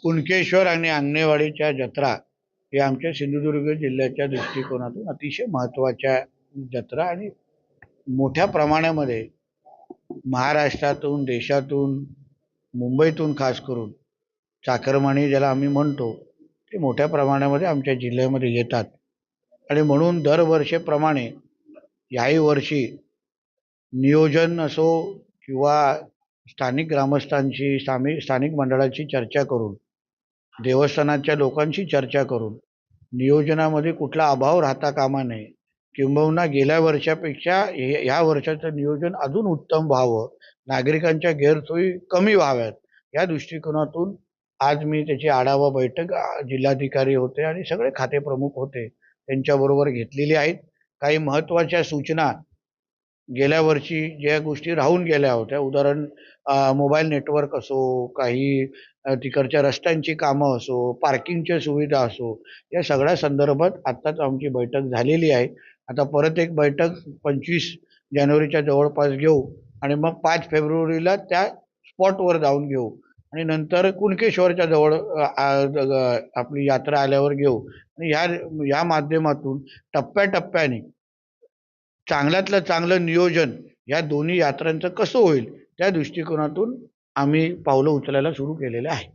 कुणकेश्वर आणि आंगणेवाडीच्या जत्रा हे आमच्या सिंधुदुर्ग जिल्ह्याच्या दृष्टिकोनातून अतिशय महत्त्वाच्या जत्रा आणि मोठ्या प्रमाणामध्ये महाराष्ट्रातून, देशातून, मुंबईतून खास करून चाकरमानी ज्याला आम्ही म्हणतो ते मोठ्या प्रमाणामध्ये आमच्या जिल्ह्यामध्ये येतात. आणि म्हणून दरवर्षीप्रमाणे याही वर्षी नियोजन असो किंवा स्थानिक ग्रामस्थांशी स्थानिक मंडळाची चर्चा करून, देवस्थानाच्या लोकांशी चर्चा करून नियोजनामध्ये कुठला अभाव राहता कामा नये, किंबहुना गेल्या वर्षापेक्षा ह्या वर्षाचं नियोजन अजून उत्तम व्हावं, नागरिकांच्या गैरसोयी कमी व्हाव्यात, या दृष्टिकोनातून आज मी त्याची आढावा बैठक जिल्हाधिकारी होते आणि सगळे खाते प्रमुख होते त्यांच्याबरोबर घेतलेली आहेत. काही महत्त्वाच्या सूचना गेल्या वर्षी ज्या गोष्टी राहून गेल्या होत्या, उदाहरण मोबाईल नेटवर्क असो, काही तिकडच्या रस्त्यांची कामं असो, पार्किंगच्या सुविधा असो, या सगळ्या संदर्भात आत्ताच आमची बैठक झालेली आहे. आता परत एक बैठक 25 जानेवारीच्या जवळपास घेऊ आणि मग 5 फेब्रुवारीला त्या स्पॉटवर जाऊन घेऊ आणि नंतर कुणकेश्वरच्या जवळ आपली यात्रा आल्यावर घेऊ आणि ह्या माध्यमातून टप्प्याटप्प्याने चांगल्यातलं चांगलं नियोजन या दोन्ही यात्रांचं कसं होईल त्या दृष्टिकोनातून आम्ही पावलं उचलायला सुरू केलेले आहे.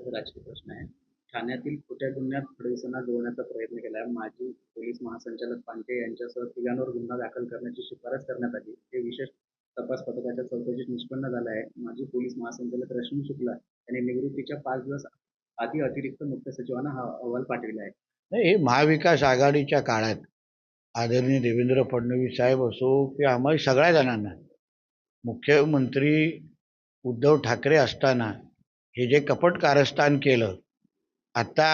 राजकीय प्रश्न आहे. ठाण्यातील खोट्या गुन्ह्यात फडणवीसांना जोडण्याचा प्रयत्न केला. माजी पोलीस महासंचालक पांटे यांच्यासह तिघांवर गुन्हा दाखल करण्याची शिफारस करण्यात आली. हे विशेष तपास पथकाच्या चौकशीत निष्पन्न झालं आहे. माजी पोलीस महासंचालक रश्मी शुक्ला यांनी निवृत्तीच्या 5 दिवस आधी अतिरिक्त मुख्य सचिवांना हा अहवाल पाठविला आहे. हे महाविकास आघाडीच्या काळात आदरणीय देवेंद्र फडणवीस साहेब असो की आम्हाला सगळ्या जणांना, मुख्यमंत्री उद्धव ठाकरे असताना हे जे कपट कारस्थान केलं, आता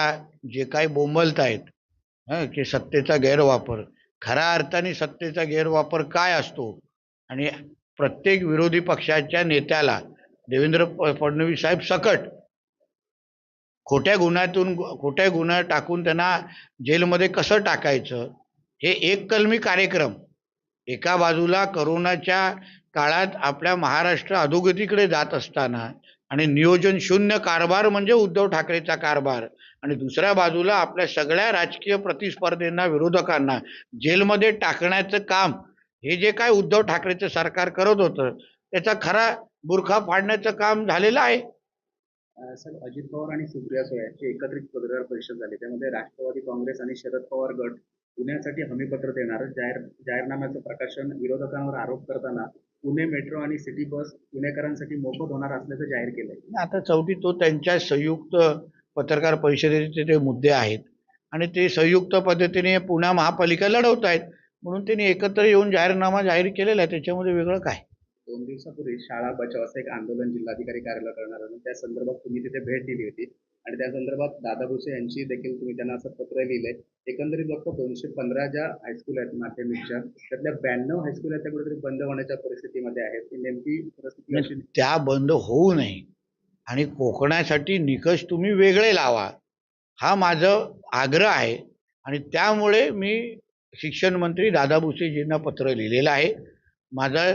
जे काही बोंबलत आहेत की सत्तेचा गैरवापर, खऱ्या अर्थाने सत्तेचा गैरवापर काय असतो आणि प्रत्येक विरोधी पक्षाच्या नेत्याला देवेंद्र फडणवीस साहेब सकट खोट्या गुन्हा टाकून त्यांना जेलमध्ये कसं टाकायचं, हे एक कलमी कार्यक्रम. एका बाजूला करोनाच्या काळात आपल्या महाराष्ट्र अधोगतीकडे जात असताना आणि नियोजन शून्य कारभार म्हणजे उद्धव ठाकरेचा कारभार, आणि दुसऱ्या बाजूला आपल्या सगळ्या राजकीय प्रतिस्पर्धींना, विरोधकांना जेलमध्ये टाकण्याचं काम हे जे काय उद्धव ठाकरेचं सरकार करत होतं त्याचा खरा बुरखा फाडण्याचं काम झालेलं आहे. सर, अजित पवार आणि सुप्रिया सुळे यांची एकत्रित पत्रकार परिषद झाली. त्यामध्ये राष्ट्रवादी काँग्रेस आणि शरद पवार गट पुण्यासाठी हमीपत्र देणार जाहीरनाम्याचं प्रकाशन विरोधकांवर आरोप करताना पुणे मेट्रो आणि सिटी बस पुणेकरांसाठी मोफत होणार असल्याचं जाहीर केलंय. आता शेवटी तो त्यांच्या संयुक्त पत्रकार परिषदेचे ते मुद्दे आहेत आणि ते संयुक्त पद्धतीने पुणे महापालिका लढवत आहेत, म्हणून त्यांनी एकत्र येऊन जाहीरनामा जाहीर केलेला आहे. त्याच्यामध्ये वेगळं काय. 2 दिवसापूर्वी शाळा बचाव असं एक आंदोलन जिल्हाधिकारी कार्यालय करणार आणि त्या संदर्भात तुम्ही तिथे भेट दिली होती आणि त्या संदर्भात दादा भुसे यांची देखील तुम्ही त्यांना असं पत्र लिहिलंय. एकंदरीत बघतो 215 ज्या हायस्कूल आहेत माध्यमिकच्या, त्यातल्या 92 हायस्कूल आहेत त्या कुठेतरी बंद होण्याच्या परिस्थितीमध्ये आहेत. नेमकी परिस्थिती त्या बंद होऊ नये आणि कोकणासाठी निकष तुम्ही वेगळे लावा, हा माझा आग्रह आहे. आणि त्यामुळे मी शिक्षण मंत्री दादा भुसेजींना पत्र लिहिलेलं आहे. माझा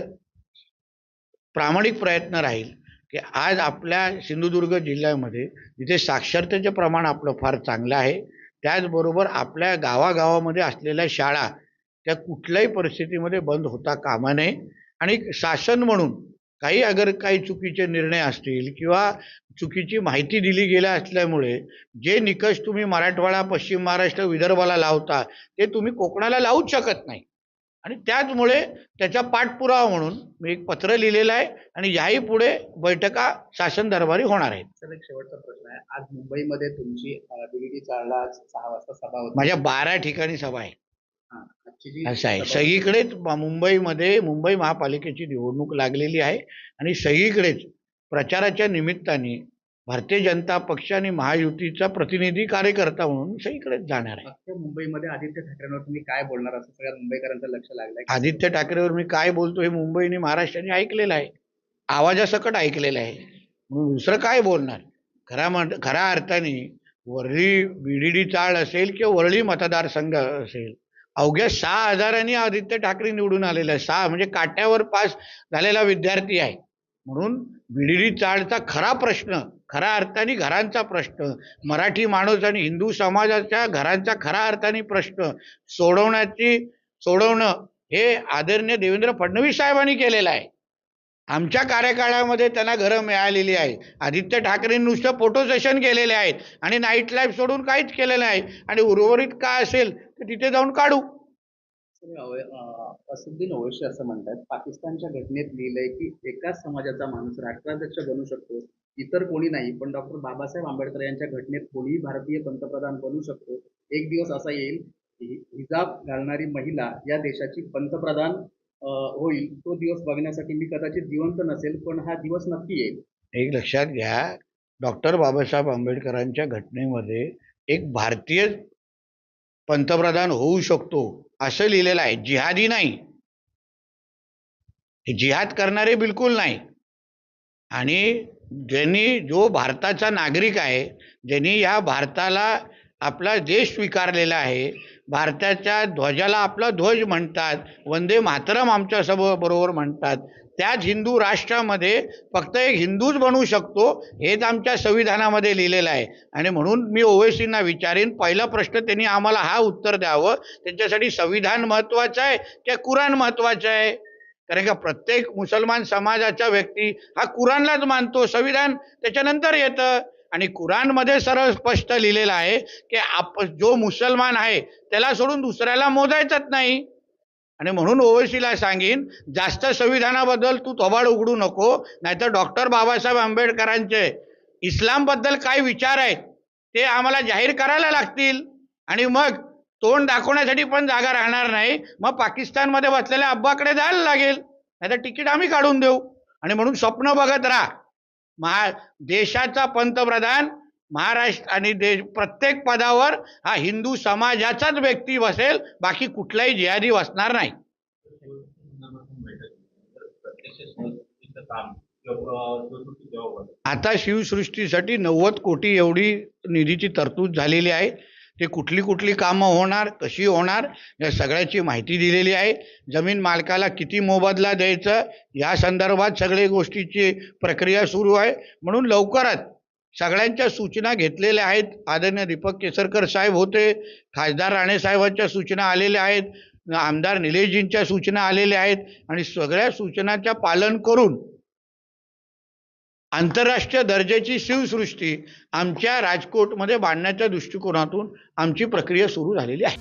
प्रामाणिक प्रयत्न राहील की आज आपल्या सिंधुदुर्ग जिल्ह्यामध्ये जिथे साक्षरतेचे प्रमाण आपलं फार चांगलं आहे, त्याचबरोबर आपल्या गावागावामध्ये असलेल्या शाळा त्या कुठल्याही परिस्थितीमध्ये बंद होता कामा नये. आणि शासन म्हणून काही चुकीचे निर्णय असतील किंवा चुकीची माहिती दिली गेल्या असल्यामुळे जे निकष तुम्ही मराठवाडा, पश्चिम महाराष्ट्र, विदर्भाला लावता ते तुम्ही कोकणाला लावूच शकत नाही. आणि त्याचमुळे त्याचा पाठपुरावा म्हणून मी एक पत्र लिहिलेलं आहे आणि याही पुढे बैठका शासन दरबारी होणार आहेत. सर, एक शेवटचा प्रश्न आहे. आज मुंबईमध्ये तुमची DVD चाळला 6 वाजता सभा होती. माझ्या 12 ठिकाणी सभा आहे. असं आहे, सगळीकडेच मुंबईमध्ये मुंबई महापालिकेची निवडणूक लागलेली आहे आणि सगळीकडेच प्रचाराच्या निमित्ताने भारतीय जनता पक्ष आणि महायुतीचा प्रतिनिधी कार्यकर्ता म्हणून सगळीकडेच जाणार आहे. मुंबईमध्ये आदित्य ठाकरेंवर तुम्ही काय बोलणार असं सगळ्या मुंबईकरांचं लक्ष लागलंय. आदित्य ठाकरेवर मी काय बोलतो हे मुंबई आणि महाराष्ट्राने ऐकलेलं आहे, आवाजासकट ऐकलेलं आहे, म्हणून दुसरं काय बोलणार. खऱ्या अर्थाने वरळी BDD चाळ असेल किंवा वरळी मतदारसंघ असेल, अवघ्या 6,000 आदित्य ठाकरे निवडून आलेला आहे. 6 म्हणजे काट्यावर पास झालेला विद्यार्थी आहे. म्हणून बिडिडी चाळचा खरा प्रश्न, खऱ्या अर्थाने घरांचा प्रश्न, मराठी माणूस आणि हिंदू समाजाच्या घरांचा खऱ्या अर्थाने प्रश्न सोडवणं हे आदरणीय देवेंद्र फडणवीस साहेबांनी केलेलं आहे. आमच्या कार्यकाळामध्ये त्यांना घरं मिळालेली आहे. आदित्य ठाकरेंनी नुसतं फोटो सेशन केलेले आहेत आणि नाईट लाईफ सोडून काहीच केलेलं नाही. आणि उर्वरित काय असेल तर तिथे जाऊन काढू. असुद्दीन ओवैसी असं म्हणतात, पाकिस्तानच्या घटनेत लिहिलंय की एकाच समाजाचा माणूस राष्ट्राध्यक्ष बनू शकतो, इतर कोणी नाही. पण डॉक्टर बाबासाहेब आंबेडकर यांच्या घटनेत कोणीही भारतीय पंतप्रधान बनू शकतो. एक दिवस असा येईल हिजाब घालणारी महिला या देशाची पंतप्रधान होईल. तो दिवस बघण्यासाठी मी कदाचित जिवंत नसेल, पण हा दिवस नक्की येईल. एक लक्षात घ्या, डॉक्टर बाबासाहेब आंबेडकरांच्या घटनेमध्ये एक भारतीय पंतप्रधान होऊ शकतो असं लिहिलेलं आहे. जिहादी नाही, हे जिहाद करणारे बिलकुल नाही. आणि जो भारताचा नागरिक आहे, ज्यांनी या भारताला आपला देश स्वीकारलेला आहे, भारताच्या ध्वजाला आपला ध्वज म्हणतात, वंदे मातरम आमच्या बरोबर म्हणतात, त्याच हिंदू राष्ट्रामध्ये फक्त एक हिंदूच बनू शकतो हेच आमच्या संविधानामध्ये लिहिलेलं आहे. आणि म्हणून मी ओवैसींना विचारेन, पहिला प्रश्न त्यांनी आम्हाला हा उत्तर द्यावं, त्यांच्यासाठी संविधान महत्त्वाचं आहे की कुराण महत्त्वाचं आहे? कारण का प्रत्येक मुसलमान समाजाचा व्यक्ती हा कुराणलाच मानतो, संविधान त्याच्यानंतर येतं. आणि कुराणमध्ये सरळ स्पष्ट लिहिलेलं आहे की जो मुसलमान आहे त्याला सोडून दुसऱ्याला मोजायचंच नाही. आणि म्हणून ओवैसीला सांगीन, जास्त संविधानाबद्दल तू थोबाड उघडू नको, नाहीतर डॉक्टर बाबासाहेब आंबेडकरांचे इस्लामबद्दल काय विचार आहेत ते आम्हाला जाहीर करायला लागतील. आणि मग तोंड दाखवण्यासाठी पण जागा राहणार नाही. मग पाकिस्तानमध्ये बसलेल्या अब्बाकडे जायला लागेल, नाहीतर तिकीट आम्ही काढून देऊ. आणि म्हणून स्वप्न बघत राहा, देशाचा पंतप्रधान महाराष्ट्र आणि प्रत्येक पदावर हा हिंदू समाजाचाच व्यक्ती बसेल, बाकी कुठलाही जिहादी बसणार नाही. आता शिवसृष्टीसाठी 90 कोटी एवढी निधीची तरतूद झालेली आहे. ते कुठली कामं होणार, कशी होणार, या सगळ्याची माहिती दिलेली आहे. जमीन मालकाला किती मोबदला द्यायचं या संदर्भात सगळ्या गोष्टीची प्रक्रिया सुरू आहे. म्हणून लवकरच सगळ्यांच्या सूचना घेतलेल्या आहेत. आदरणीय दीपक केसरकर साहेब होते, खासदार राणे साहेबांच्या सूचना आलेल्या आहेत, आमदार निलेशजींच्या सूचना आलेल्या आहेत. आणि सगळ्या सूचनांचं पालन करून आंतरराष्ट्रीय दर्जाची शिवसृष्टी आमच्या राजकोटमध्ये बांधण्याच्या दृष्टिकोनातून आमची प्रक्रिया सुरू झालेली आहे.